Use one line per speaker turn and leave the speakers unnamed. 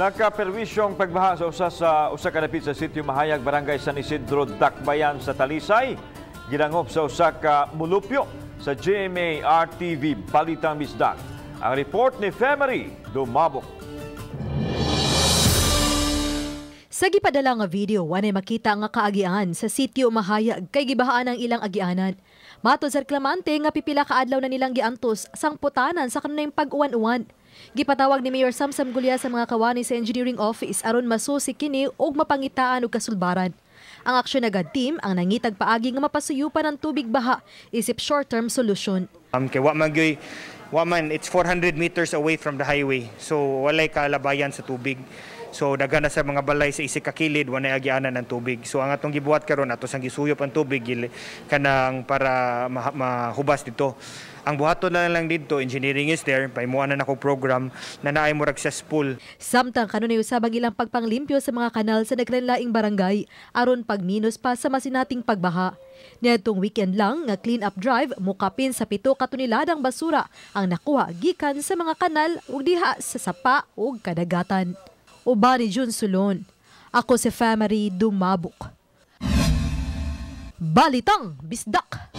Nakaperwisyong pagbaha sa usa ka dapit sa sitio Mahayag, Barangay San Isidro, Dakbayan sa Talisay. Ginangop sa usa ka mulupyo sa GMA RTV Balitang Bisdak. Ang report ni Femery Dumabok.
Sa gipadala nga video, wanay makita nga kaagian sa sitio Mahayag kay gibahaan ang ilang agianan. Matod sa reklamante nga pipila ka adlaw na nilang giantos sang putanan sa kanunay pag-uwan-uwan. Gipatawag ni Mayor Samsam Gulya sa mga kawani sa Engineering Office aron masusi kini og mapangitaan og kasulbaran. Ang Aksyon Agad team ang nangitag paagi nga mapasuyupan ang tubig baha isip short-term solution.
Kay Waman, it's 400 meters away from the highway. So walay kalabayan sa tubig. So daghan na sa mga balay sa isig ka kilid wanay agianan ng tubig. So ang atong gibuhat karon ato sang gisuyop ang tubig kanang para mahubas dito. Ang buhaton na lang dito, engineering is there, paimuanan ako program na naay murag successful.
Samtang kanunay usab ang ilang pagpanglimpyo sa mga kanal sa naglain-laing barangay aron pagminos pa sa masinating pagbaha. Niadtong weekend lang nga clean up drive mukapin sa 7 ka toneladang basura ang nakuha gikan sa mga kanal ug diha sa sapa ug kadagatan. Uban ni Jun Sulon. Ako si Femery Dumabok. Balitang Bisdak.